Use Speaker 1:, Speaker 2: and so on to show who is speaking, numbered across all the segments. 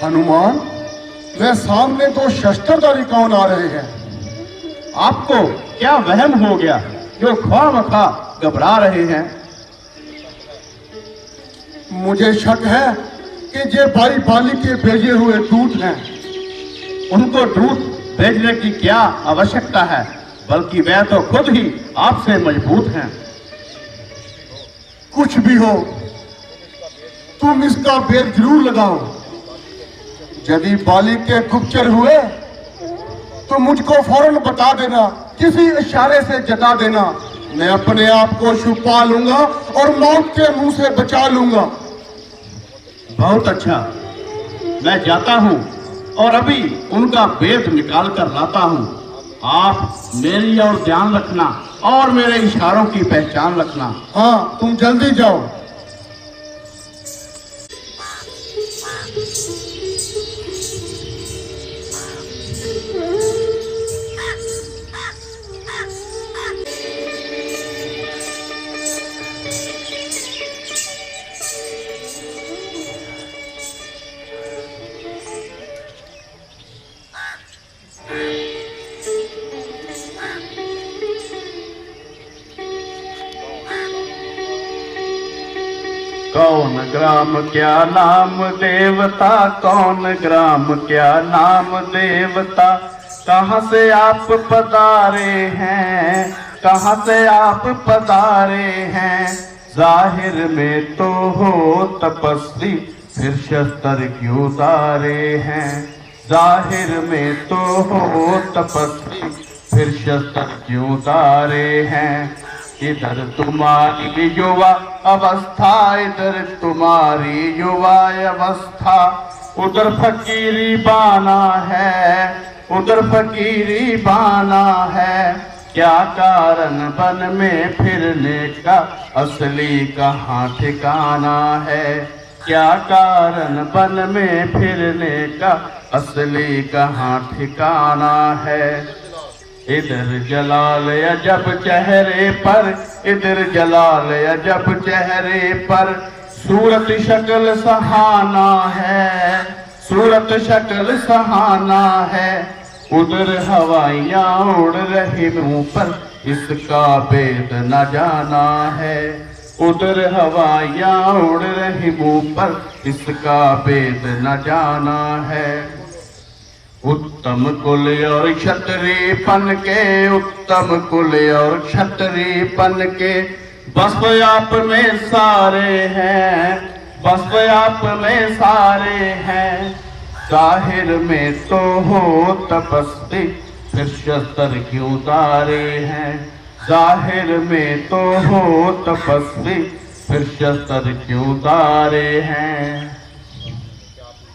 Speaker 1: हनुमान, वे सामने तो शस्त्रधारी कौन आ रहे हैं?
Speaker 2: आपको क्या वहम हो गया जो ख्वामखा घबरा रहे हैं?
Speaker 1: मुझे शक है कि ये भाई बाली के भेजे हुए दूत हैं।
Speaker 2: उनको दूत भेजने की क्या आवश्यकता है, बल्कि वे तो खुद ही आपसे मजबूत हैं।
Speaker 1: कुछ भी हो, तुम इसका भेद जरूर लगाओ। यदि बाली के गुप्तचर हुए तो मुझको फौरन बता देना, किसी इशारे से जता देना। मैं अपने आप को छुपा लूंगा और मौत के मुंह से बचा लूंगा।
Speaker 2: बहुत अच्छा, मैं जाता हूं और अभी उनका भेद निकाल कर लाता हूं। आप मेरी ओर ध्यान रखना और मेरे इशारों की पहचान रखना।
Speaker 1: हाँ, तुम जल्दी जाओ।
Speaker 2: कौन ग्राम क्या नाम देवता, कौन ग्राम क्या नाम देवता, कहाँ से आप पधारे हैं, कहाँ से आप पधारे हैं। जाहिर में तो हो तपस्वी, फिर शस्त्र क्यों उतारे हैं। जाहिर में तो हो तपस्वी, फिर शस्त्र क्यों उतारे हैं। इधर तुम्हारी युवा अवस्था, इधर तुम्हारी युवा अवस्था, उधर फकीरी बाना है, उधर फकीरी बाना है। क्या कारण वन में फिरने का, असली कहाँ ठिकाना है। क्या कारण वन में फिरने का, असली कहाँ ठिकाना है। इधर जलाल अजब चेहरे पर, इधर जलाल अजब चेहरे पर, सूरत शक्ल सहाना है, सूरत शक्ल सहाना है। उधर हवाइयाँ उड़ रही मुंह पर, इसका भेद न जाना है। उधर हवाइयाँ उड़ रही मुंह पर, इसका भेद न जाना है। उत्तम कुल और क्षत्रियपन के, उत्तम कुल और क्षत्रियपन के, बस आप में सारे हैं, बस आप में सारे हैं। जाहिर में तो हो तपस्वी, फिर शस्त्र क्यों उतारे हैं। जाहिर में तो हो तपस्वी, फिर शस्त्र क्यों उतारे हैं।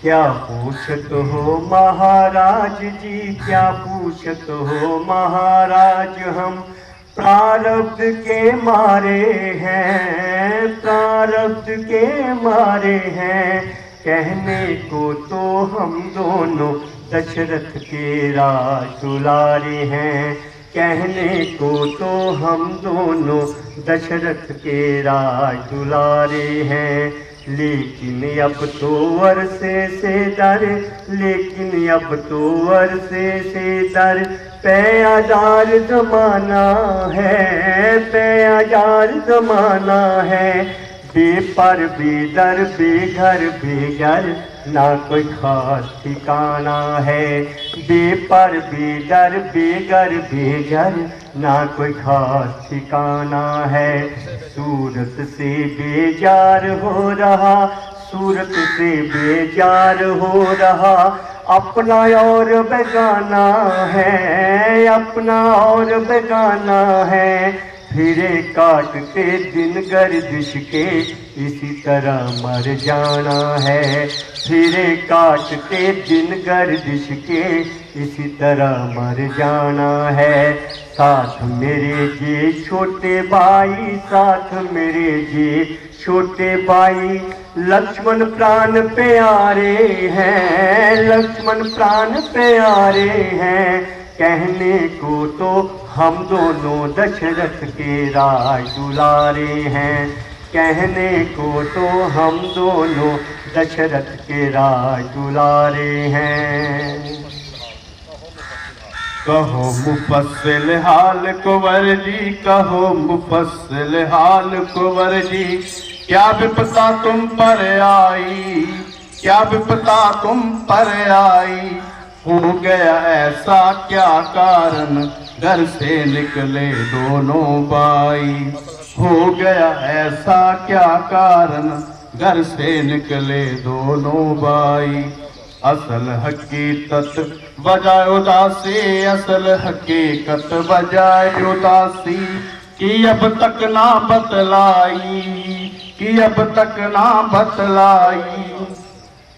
Speaker 3: क्या पूछत हो महाराज जी, क्या पूछत हो महाराज, हम प्रारब्ध के मारे हैं, प्रारब्ध के मारे हैं। कहने को तो हम दोनों दशरथ के राज दुलारे हैं, कहने को तो हम दोनों दशरथ के राज दुलारे हैं। लेकिन अब तो वर्षे से डर, लेकिन अब तो वर्षे से डर, पैदार जमाना है, पैदार जमाना है। बेपर बेदर बेघर बेघर, ना कोई खास ठिकाना है। बेपर बेदर बेघर बेघर, ना कोई खास ठिकाना है। सूरत से बेजार हो रहा, सूरत से बेजार हो रहा, अपना और बेगाना है, अपना और बेगाना है। फिरे काटते दिन गर्दिश के, इसी तरह मर जाना है। फिरे काटते दिन गर्दिश के, इसी तरह मर जाना है। साथ मेरे जे छोटे भाई, साथ मेरे जे छोटे भाई, लक्ष्मण प्राण प्यारे हैं, लक्ष्मण प्राण प्यारे हैं। कहने को तो हम दोनों दशरथ के राज दुलारे हैं, कहने को तो हम दोनों दशरथ के राज दुलारे हैं।
Speaker 2: कहो मुफस्सिल हाल कुंवर जी, कहो मुफस्सिल हाल कुंवर जी, क्या विपता तुम पर आई, क्या विपता तुम पर आई। हो गया ऐसा क्या कारण, घर से निकले दोनों भाई। हो गया ऐसा क्या कारण, घर से निकले दोनों भाई। असल हकीकत बजाय उदासी, असल हकीकत बजाय उदासी, कि अब तक ना बतलाई, कि अब तक ना बतलाई।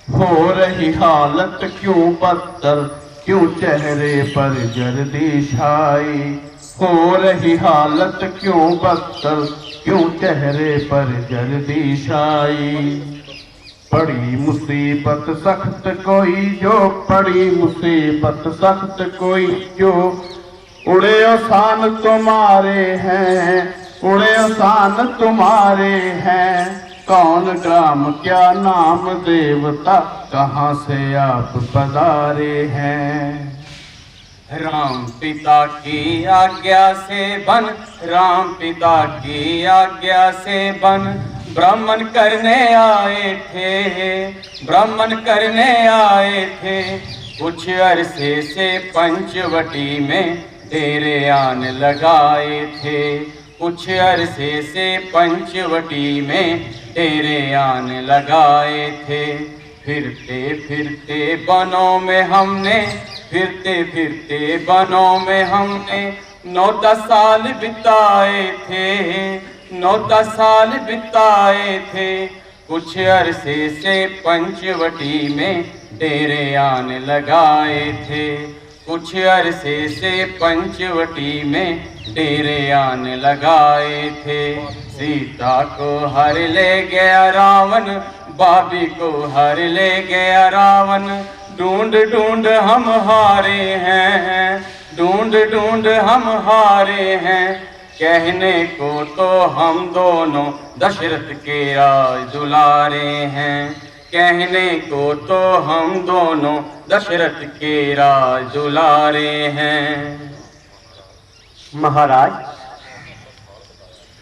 Speaker 2: हो रही हालत क्यों बदतर, क्यों चेहरे पर जर्दी छाई। हो रही हालत क्यों बदतर, क्यों चेहरे पर जर्दी छाई। पड़ी मुसीबत सख्त कोई जो, पड़ी मुसीबत सख्त कोई जो, उड़े आसान तुम्हारे हैं, उड़े आसान तुम्हारे हैं। कौन ग्राम क्या नाम देवता, कहाँ से आप पधारे हैं।
Speaker 4: राम पिता की आज्ञा से बन, राम पिता की आज्ञा से बन, ब्राह्मण करने आए थे, ब्राह्मण करने आए थे। कुछ अरसे से पंचवटी में डेरे आन लगाए थे, कुछ अरसे से पंचवटी में डेरे आन लगाए थे। फिरते फिरते बनों में हमने, फिरते फिरते बनों में हमने 9-10 साल बिताए थे, 9-10 साल बिताए थे। कुछ अरसे से पंचवटी में डेरे आन लगाए थे, कुछ अरसे से पंचवटी में डेरे आन लगाए थे। सीता को हर ले गया रावण, भाभी को हर ले गया रावण। ढूंढ ढूंढ हम हारे हैं, ढूंढ ढूंढ हम हारे हैं। कहने को तो हम दोनों दशरथ के राज दुलारे हैं, कहने को तो हम दोनों दशरथ के राज दुलारे हैं।
Speaker 3: महाराज,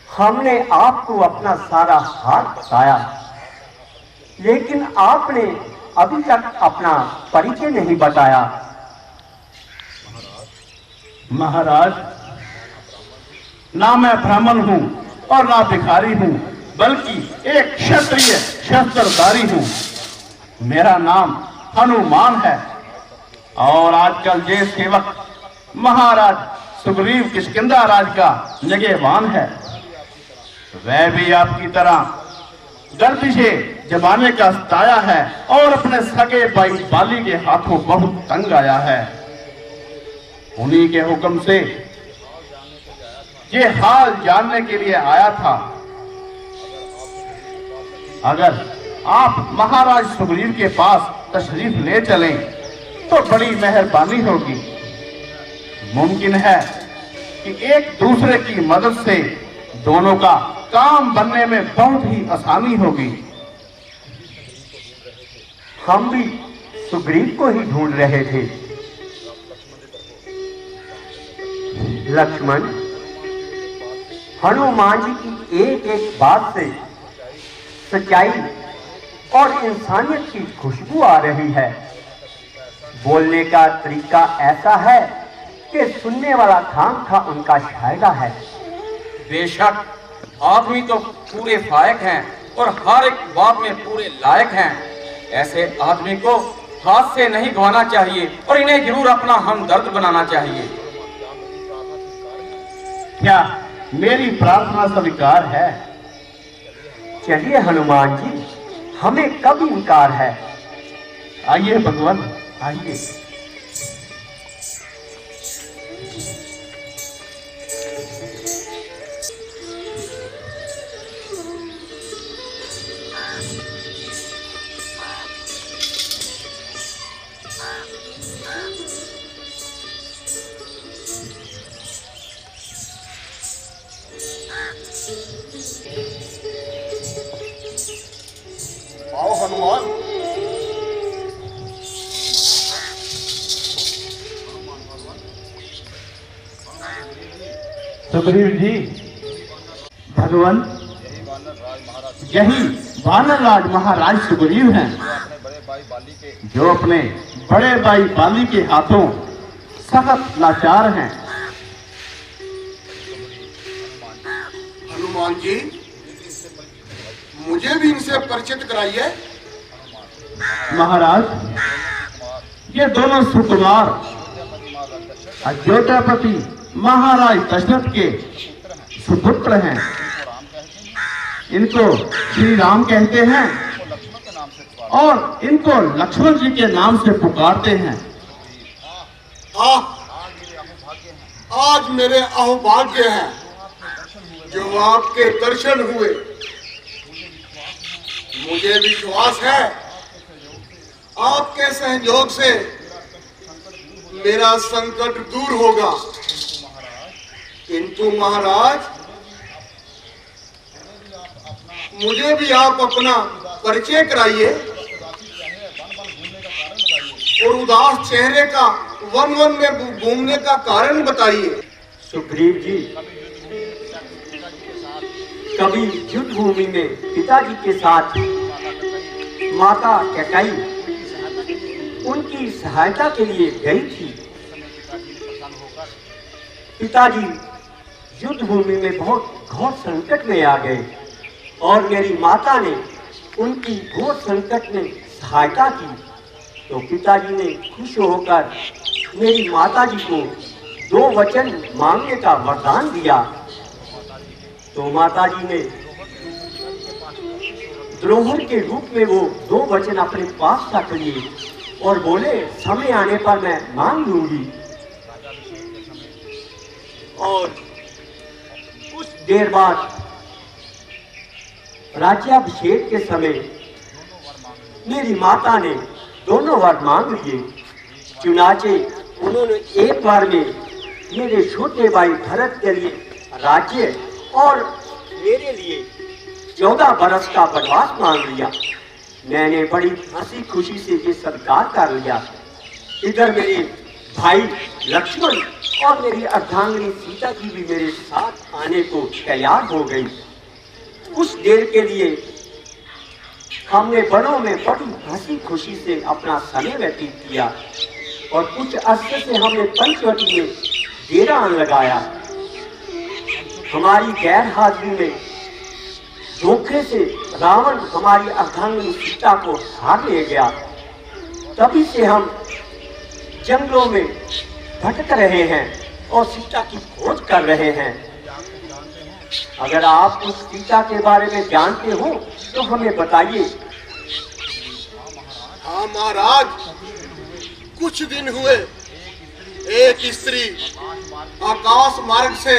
Speaker 3: हमने आपको अपना सारा हाल बताया, लेकिन आपने अभी तक अपना परिचय नहीं बताया।
Speaker 2: महाराज, ना मैं ब्राह्मण हूँ और ना भिखारी हूँ, बल्कि एक क्षत्रिय शस्त्रधारी हूँ। मेरा नाम हनुमान है और आजकल जे सेवक महाराज सुग्रीव किष्किंधा राज का निगहबान है। वह भी आपकी तरह गलती से जमाने का सताया है और अपने सगे भाई बाली के हाथों बहुत तंग आया है। उन्हीं के हुक्म से ये हाल जानने के लिए आया था। अगर आप महाराज सुग्रीव के पास तशरीफ ले चलें तो बड़ी मेहरबानी होगी। मुमकिन है कि एक दूसरे की मदद से दोनों का काम बनने में बहुत ही आसानी होगी।
Speaker 3: हम भी सुग्रीव को ही ढूंढ रहे थे। लक्ष्मण, हनुमान जी की एक एक बात से सच्चाई और इंसानियत की खुशबू आ रही है। बोलने का तरीका ऐसा है कि सुनने वाला खामखा उनका शायदा है।
Speaker 4: बेशक आदमी तो पूरे फायक हैं और हर एक बात में पूरे लायक हैं। ऐसे आदमी को हाथ से नहीं गंवाना चाहिए और इन्हें जरूर अपना हमदर्द बनाना चाहिए।
Speaker 2: क्या मेरी प्रार्थना स्वीकार है?
Speaker 3: चलिए हनुमान जी, हमें कब इनकार है।
Speaker 2: आइए भगवान, आइए।
Speaker 1: आओ हनुमान।
Speaker 2: सुग्रीव जी, भगवान, यही वानरराज महाराज सुग्रीव हैं, जो अपने बड़े भाई बाली के हाथों सख्त लाचार हैं।
Speaker 1: हनुमान जी, मुझे भी इनसे परिचित कराइए।
Speaker 2: महाराज, ये दोनों सुकुमार अयोध्यापति महाराज दशरथ के सुपुत्र हैं। इनको श्री राम कहते हैं और इनको लक्ष्मण जी के नाम से पुकारते हैं।
Speaker 1: आज मेरे अहोभाग्य है जो आपके दर्शन हुए। मुझे विश्वास है आपके सहयोग से मेरा संकट दूर होगा। किंतु महाराज, मुझे भी आप अपना परिचय कराइए और उदास चेहरे का वन वन में घूमने का कारण बताइए।
Speaker 3: सुग्रीव जी, कभी युद्ध भूमि में पिताजी के साथ माता कैकेयी उनकी सहायता के लिए गई थी। पिताजी युद्ध भूमि में बहुत घोर संकट में आ गए और मेरी माता ने उनकी घोर संकट में सहायता की। तो पिताजी ने खुश होकर मेरी माताजी को 2 वचन मांगने का वरदान दिया। तो माताजी ने द्रोहर के रूप में वो 2 वचन अपने पास रख लिए और बोले, समय आने पर मैं मांग लूंगी। और कुछ देर बाद राज्याभिषेक के समय मेरी माता ने दोनों वर मांग लिए। चुनाचे उन्होंने एक बार में मेरे छोटे भाई भरत के लिए राज्य और मेरे लिए 14 बरस का वनवास मांग लिया। मैंने बड़ी हंसी खुशी से ये स्वीकार कर लिया। इधर मेरे भाई लक्ष्मण और मेरी अर्धांगिनी सीता जी भी मेरे साथ आने को तैयार हो गई। कुछ देर के लिए हमने वनों में बड़ी हंसी खुशी से अपना समय व्यतीत किया और कुछ अरसे से हमने पंचवटी में डेरा लगाया। हमारी गैर हाजिरी में धोखे से रावण हमारी अर्धांगिनी सीता को हार ले गया। तभी से हम जंगलों में भटक रहे हैं और सीता की खोज कर रहे हैं। अगर आप उस सीता के बारे में जानते हो तो हमें बताइए।
Speaker 1: हाँ महाराज, कुछ दिन हुए एक स्त्री आकाश मार्ग से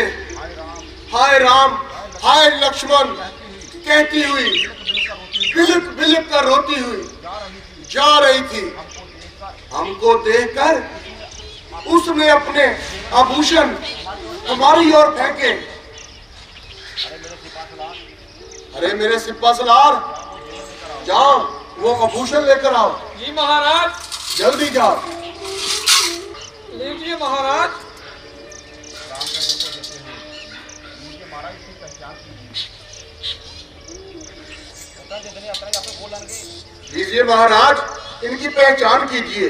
Speaker 1: हाय राम हाय लक्ष्मण कहती हुई बिलक बिलक कर रोती हुई जा रही थी। हमको देखकर उसने अपने आभूषण हमारी ओर फेंके। अरे मेरे सिपा सलार, जाओ वो आभूषण लेकर आओ।
Speaker 4: जी महाराज।
Speaker 1: जल्दी जाओ।
Speaker 4: लीजिए महाराज।
Speaker 1: लीजिए महाराज, इनकी पहचान कीजिए।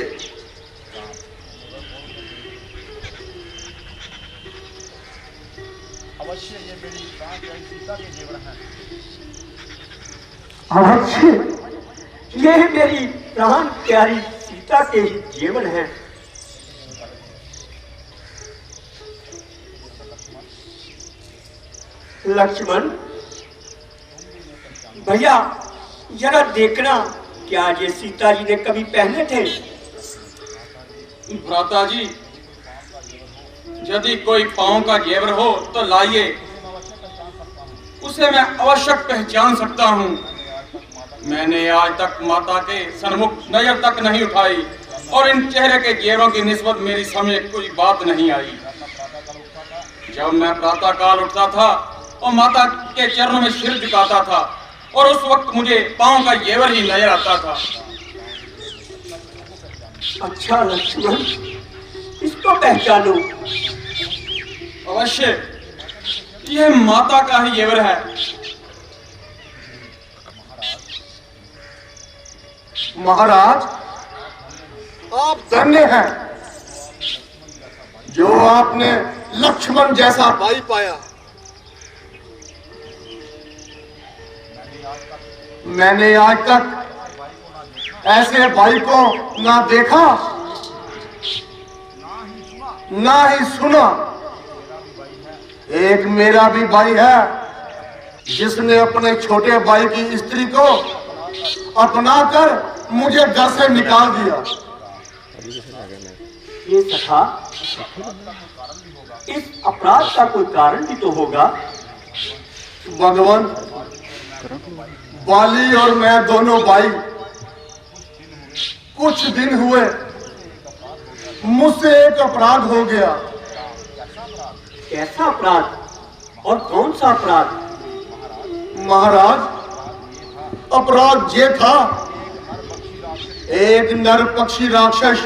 Speaker 2: अवश्य ये मेरी प्राण प्यारी सीता के जेवर हैं।
Speaker 3: अवश्य ये मेरी प्राण प्यारी सीता के जेवर हैं। लक्ष्मण भैया, जरा देखना, क्या ये सीता जी ने कभी पहने थे?
Speaker 4: भ्राता जी, यदि कोई पांव का जेवर हो तो लाइए, उसे मैं अवश्य पहचान सकता हूँ। मैंने आज तक माता के सन्मुख नजर तक नहीं उठाई और इन चेहरे के जेवरों की निस्बत मेरी समझ कोई बात नहीं आई। जब मैं प्रातः काल उठता था और माता के चरणों में सिर झुकाता था और उस वक्त मुझे पांव का येवर ही नजर आता था।
Speaker 3: अच्छा लक्ष्मण, इसको पहचानो।
Speaker 4: अवश्य, यह माता का ही येवर है।
Speaker 1: महाराज, आप धन्य हैं जो आपने लक्ष्मण जैसा भाई पाया। मैंने आज तक ऐसे भाई को ना देखा ना ही सुना। एक मेरा भी भाई है जिसने अपने छोटे भाई की स्त्री को अपनाकर मुझे घर से निकाल दिया।
Speaker 3: ये सखा, इस अपराध का कोई कारण भी तो होगा।
Speaker 1: भगवान, बाली और मैं दोनों भाई, कुछ दिन हुए मुझसे एक अपराध हो गया।
Speaker 3: कैसा अपराध और कौन सा अपराध?
Speaker 1: महाराज, अपराध ये था, एक नर पक्षी राक्षस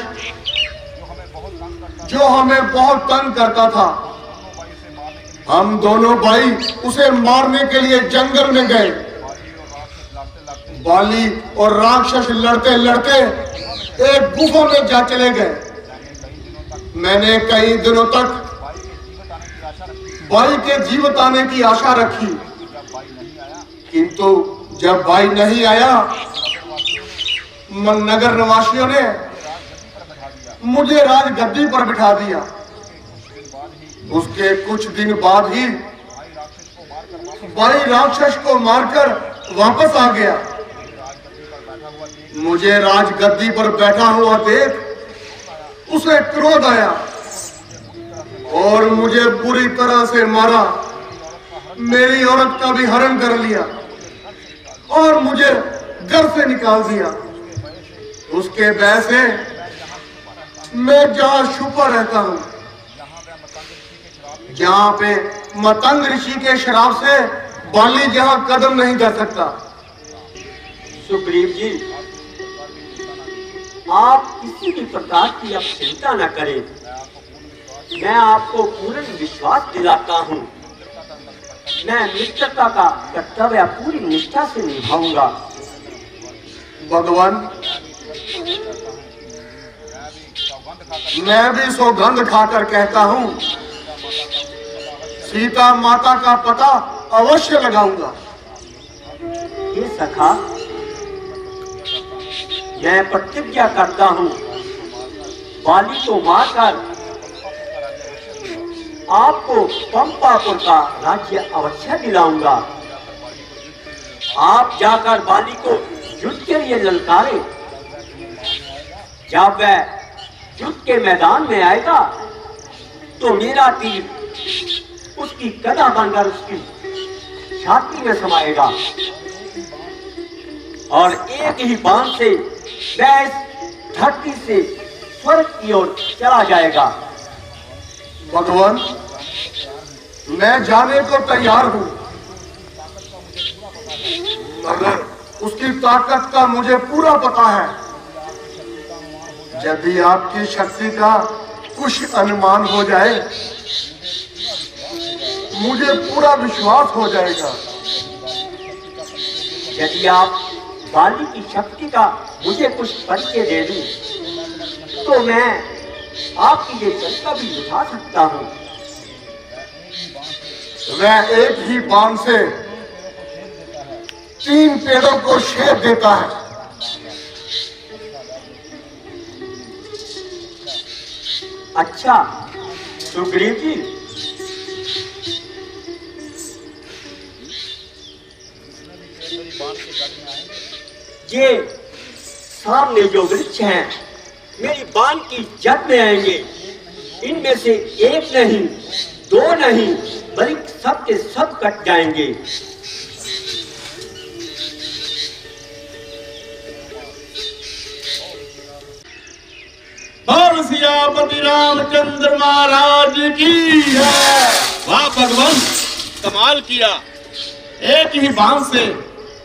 Speaker 1: जो हमें बहुत तंग करता था। हम दोनों भाई उसे मारने के लिए जंगल में गए। बाली और राक्षस लड़ते लड़ते एक गुफा में जा चले गए। मैंने कई दिनों तक भाई के जीवित आने की आशा रखी, किंतु जब भाई नहीं आया, नगर निवासियों ने मुझे राजगद्दी पर बिठा दिया। उसके कुछ दिन बाद ही भाई राक्षस को मारकर वापस आ गया। मुझे राजगद्दी पर बैठा हुआ देख उसे क्रोध आया और मुझे बुरी तरह से मारा। मेरी औरत का भी हरण कर लिया और मुझे घर से निकाल दिया। उसके भय से मैं जहां छुपा रहता हूं, जहां पे मतंग ऋषि के श्राप से बाली जहां कदम नहीं कर सकता।
Speaker 3: सुग्रीव जी, आप किसी भी प्रकार की अब चिंता न करें। मैं आपको पूर्ण विश्वास दिलाता हूं। मैं मित्रता का कर्तव्य पूरी निष्ठा से निभाऊंगा।
Speaker 1: भगवान, मैं भी सौगंध खाकर कहता हूं, सीता माता का पता अवश्य लगाऊंगा।
Speaker 3: ये सखा, मैं प्रतिज्ञा करता हूं, बाली को मारकर आपको पंपापुर का राज्य अवश्य दिलाऊंगा। आप जाकर बाली को युद्ध के लिए ललकारे। जब वह युद्ध के मैदान में आएगा तो मेरा तीर उसकी गदा बनकर उसकी छाती में समाएगा और एक ही बाण से वह इस धरती से स्वर्ग की ओर चला जाएगा।
Speaker 1: भगवान, मैं जाने को तैयार हूं, मगर उसकी ताकत का मुझे पूरा पता है। यदि आपकी शक्ति का कुछ अनुमान हो जाए, मुझे पूरा विश्वास हो जाएगा।
Speaker 3: यदि आप बाली की शक्ति का मुझे कुछ परिचय दे दूं, तो मैं आपकी ये शंका भी उठा सकता हूं।
Speaker 1: वह एक ही बाण से 3 पेड़ों को छेद देता है।
Speaker 3: अच्छा सुग्रीव जी, ये सामने जो वृक्ष हैं मेरी बाण की जड़ में आएंगे। इनमें से एक नहीं, 2 नहीं, बल्कि सब के सब कट जाएंगे।
Speaker 2: और सियापति रामचंद्र महाराज की जय। वाह भगवान, कमाल किया। एक ही बाण से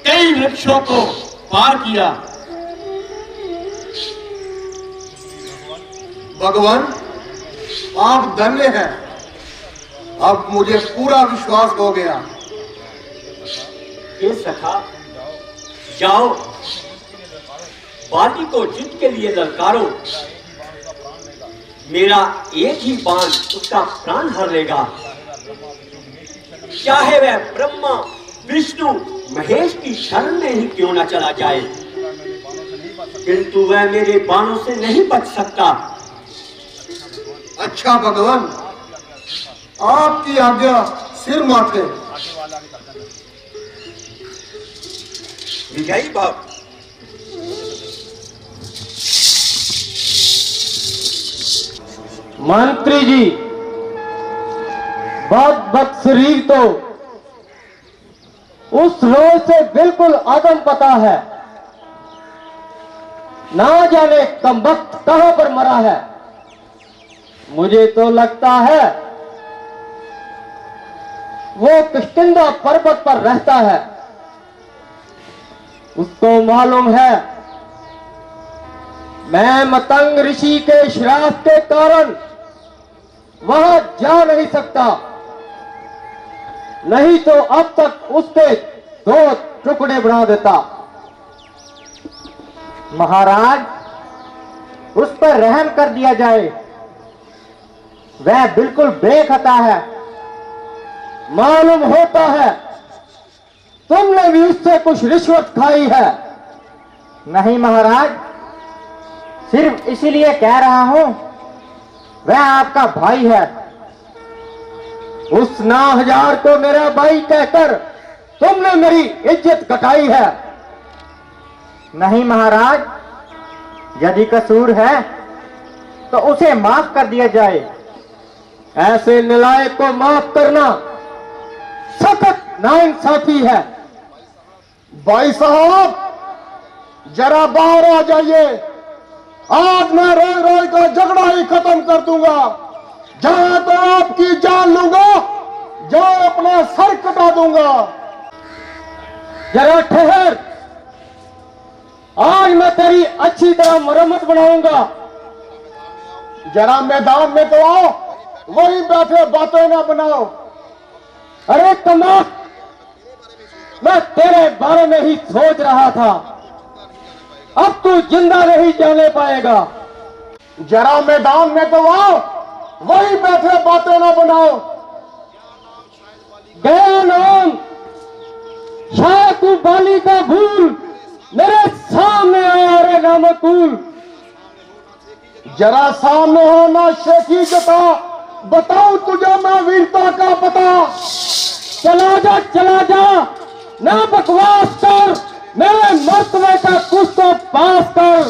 Speaker 2: कई वृक्षों को पार किया।
Speaker 1: भगवान, आप धन्य हैं। अब मुझे पूरा विश्वास हो गया।
Speaker 3: हे सखा, जाओ, बाली को युद्ध के लिए ललकारो। मेरा एक ही बाण उसका प्राण हर लेगा। चाहे वह ब्रह्मा, विष्णु, महेश की शरण में ही क्यों न चला जाए, किंतु वह मेरे बाणों से नहीं बच सकता।
Speaker 1: अच्छा भगवान, आपकी आज्ञा सिर माथे।
Speaker 3: विजयी भव।
Speaker 5: मंत्री जी, भक्त शरीर तो उस रोज से बिल्कुल आदम पता है। ना जाने कम वक्त कहां पर मरा है। मुझे तो लगता है वो किष्किंधा पर्वत पर रहता है। उसको मालूम है मैं मतंग ऋषि के श्राप के कारण वहां जा नहीं सकता, नहीं तो अब तक उसके 2 टुकड़े बना देता। महाराज, उस पर रहम कर दिया जाए। वह बिल्कुल बेखता है। मालूम होता है तुमने भी उससे कुछ रिश्वत खाई है। नहीं महाराज, सिर्फ इसीलिए कह रहा हूं, वह आपका भाई है। उस 9000 को मेरा भाई कहकर तुमने मेरी इज्जत घटाई है। नहीं महाराज, यदि कसूर है तो उसे माफ कर दिया जाए। ऐसे नालायक को माफ करना सख्त नाइंसाफी है।
Speaker 1: भाई साहब, जरा बाहर आ जाइए। आज मैं रोज रोज का झगड़ा ही खत्म कर दूंगा। जहां तो आपकी जान लूंगा, जहां अपना सर कटा दूंगा।
Speaker 5: जरा ठहर, आज मैं तेरी अच्छी तरह मरम्मत बनाऊंगा।
Speaker 1: जरा मैदान में तो आओ, वहीं बैठे बातें ना बनाओ।
Speaker 5: अरे कमाल, मैं तेरे बारे में ही सोच रहा था। अब तू जिंदा नहीं जाने पाएगा।
Speaker 1: जरा मैदान में तो आओ, वहीं बैठे बातें ना बनाओ।
Speaker 5: गया नाम, शायद तू बाली का भूल मेरे सामने आया। रे नामकूल,
Speaker 1: जरा सामने हो ना शेखी जता, बताऊं तुझे मैं वीरता का पता।
Speaker 5: चला जा, ना बकवास कर, मेरे मर्तबे का कुछ तो पास कर।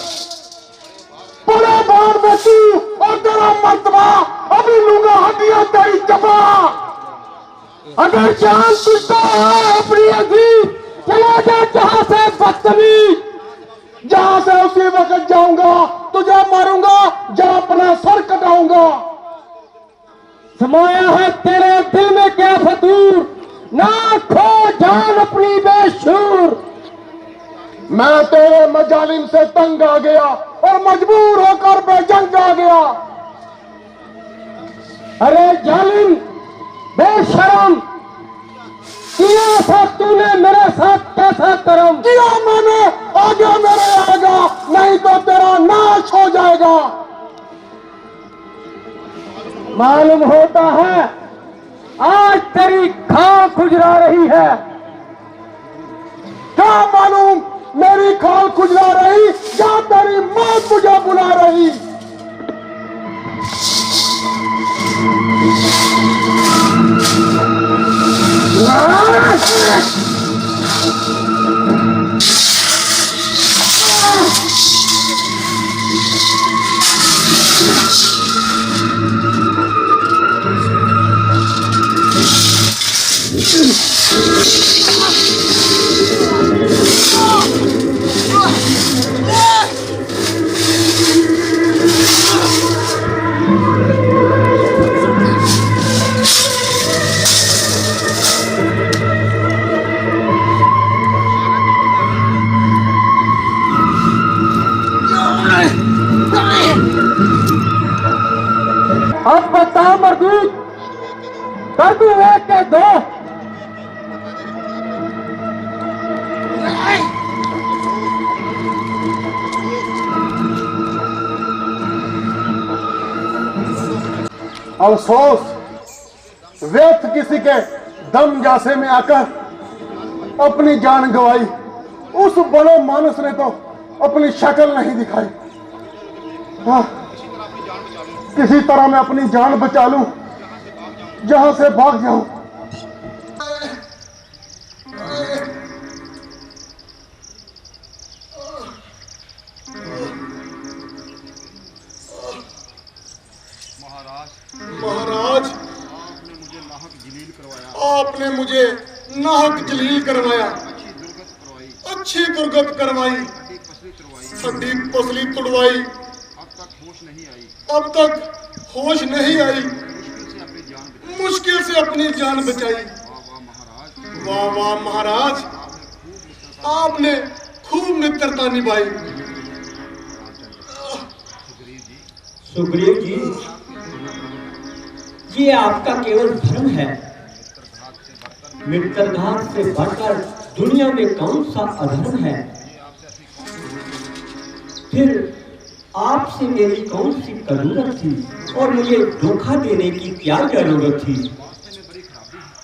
Speaker 1: बड़ा बार में तू और तेरा मर्तबा, अभी लूंगा हड्डियां तेरी चबा। अगर जान तुझको है अपनी अजीज, चला जा जहां से बदतमीज। जहां से उसी वक्त जाऊंगा, तुझे मारूंगा, जहां अपना सर कटाऊंगा।
Speaker 5: समाया है तेरे दिल में क्या फतूर, ना खो जान अपनी बेशूर।
Speaker 1: मैं तेरे मजालिम से तंग आ गया और मजबूर होकर बेजंग आ गया।
Speaker 5: अरे जालिम, बेशरम, किया था तूने मेरे साथ कैसा करम।
Speaker 1: किया मैंने, आगे मेरे आएगा, नहीं तो तेरा नाश हो जाएगा।
Speaker 5: मालूम होता है आज तेरी खां खुजरा रही है।
Speaker 1: क्या मालूम मेरी खाल खुजला रही या तेरी मौत मुझे बुला रही।
Speaker 5: बता मरदूद, कर दूं एक के दो।
Speaker 1: अफसोस व्यर्थ किसी के दम जासे में आकर अपनी जान गंवाई। उस बड़े मानस ने तो अपनी शक्ल नहीं दिखाई। हाँ, किसी तरह मैं अपनी जान बचा लूं, जहां से भाग जाऊं। महाराज, आपने मुझे नाहक जलील करवाया, अच्छी दुर्गत करवाई, हड्डी पसली तुड़वाई, अब तक होश नहीं आई, मुश्किल से अपनी जान बचाई। वाह वाह महाराज, आपने खूब मित्रता निभाई।
Speaker 3: सुग्रीव जी, ये आपका केवल भ्रम है। मित्रघात से बढ़कर दुनिया में कौन सा अधर्म है? फिर आपसे मेरी कौन सी कदूरत थी और मुझे धोखा देने की क्या जरूरत थी?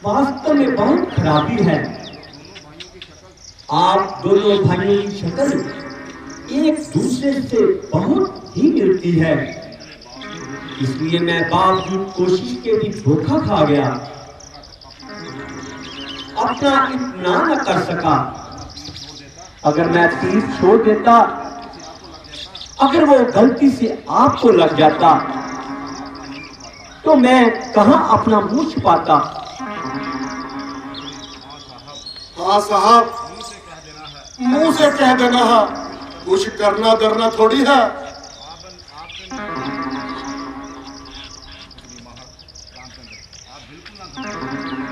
Speaker 3: वास्तव में बहुत खराबी है। आप दोनों भाइयों की शक्ल एक दूसरे से बहुत ही मिलती है, इसलिए मैं बावजूद कोशिश के भी धोखा खा गया, अपना इत्मीनान न कर सका। अगर मैं तीर छोड़ देता, अगर वो गलती से आपको लग जाता, तो मैं कहां अपना मुंह छिपाता?
Speaker 1: हाँ साहब, मुंह से कह देना है, कुछ करना डरना थोड़ी है।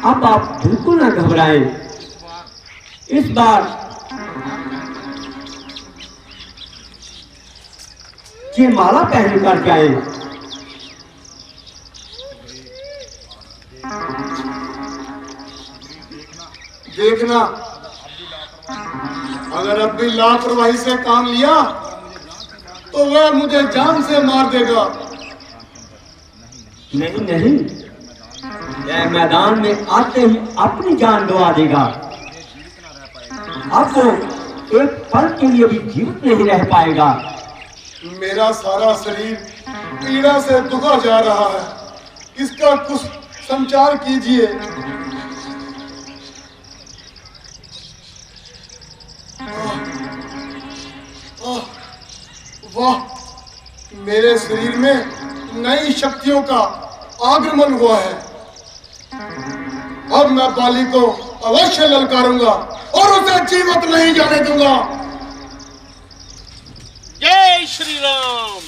Speaker 3: अब आप बिल्कुल न घबराएं। इस बार ये माला पहन कर जाए।
Speaker 1: देखना, अगर अब भी लापरवाही से काम लिया तो वह मुझे जान से मार देगा।
Speaker 3: नहीं नहीं, यह मैदान में आते ही अपनी जान गंवा देगा। अब वो एक पल के लिए भी जीवित नहीं रह पाएगा।
Speaker 1: मेरा सारा शरीर पीड़ा से दुखा जा रहा है, इसका कुछ संचार कीजिए। वाह, मेरे शरीर में नई शक्तियों का आगमन हुआ है। अब मैं बाली को अवश्य ललकारूंगा और उसे जीवित नहीं जाने दूंगा।
Speaker 2: जय श्री राम।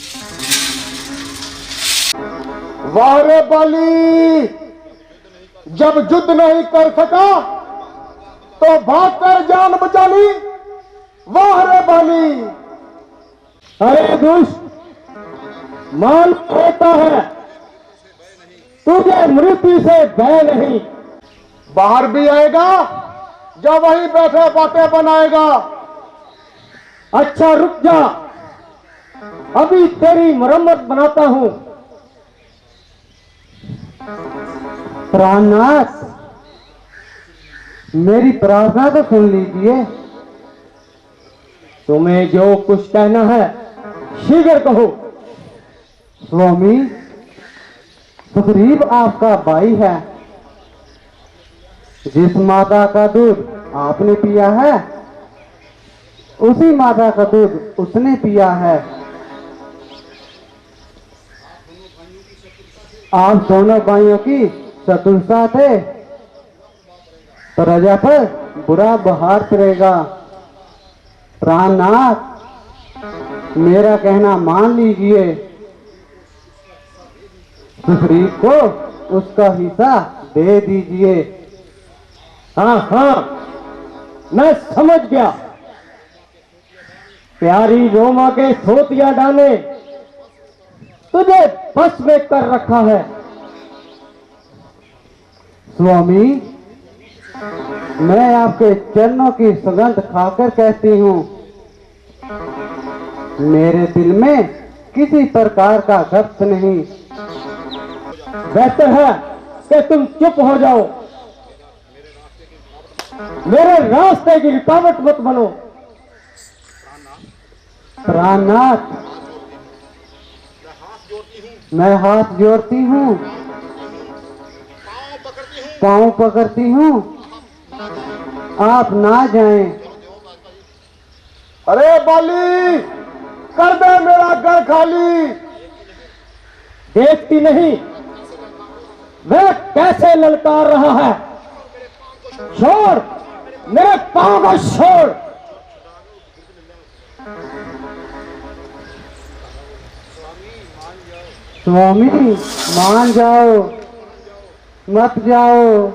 Speaker 1: वाह रे बाली, जब युद्ध नहीं कर सका तो भागकर जान बचा ली। वाह रे बाली।
Speaker 5: अरे दुष्ट, मान होता है, तुझे मृत्यु से भय नहीं।
Speaker 1: बाहर भी आएगा, जब वहीं बैठे बातें बनाएगा।
Speaker 5: अच्छा रुक जा, अभी तेरी मरम्मत बनाता हूं। प्राणनाथ, मेरी प्रार्थना तो सुन लीजिए। तुम्हें जो कुछ कहना है शीघ्र कहो। स्वामी, सुग्रीव आपका भाई है। जिस माता का दूध आपने पिया है, उसी माता का दूध उसने पिया है। आप दोनों भाइयों की शत्रुता थे, प्रजा पर बुरा बहार पड़ेगा। प्राणनाथ, मेरा कहना मान लीजिए। सुग्रीव को उसका हिस्सा दे दीजिए। हाँ हाँ, मैं समझ गया। प्यारी रोमा के सोतिया डाले तुझे बस में कर रखा है। स्वामी, मैं आपके चरणों की सुगंध खाकर कहती हूँ, मेरे दिल में किसी प्रकार का कष्ट नहीं। बेहतर है कि तुम चुप हो जाओ, मेरे रास्ते की रुकावट मत बनो। प्राणनाथ, मैं हाथ जोड़ती हूँ, पांव पकड़ती हूँ, आप ना जाएं।
Speaker 1: अरे बाली, कर दे मेरा घर खाली।
Speaker 5: देखती नहीं वह कैसे ललकार रहा है। छोड़, मेरे पांव को छोड़। स्वामी, मान जाओ, मत जाओ।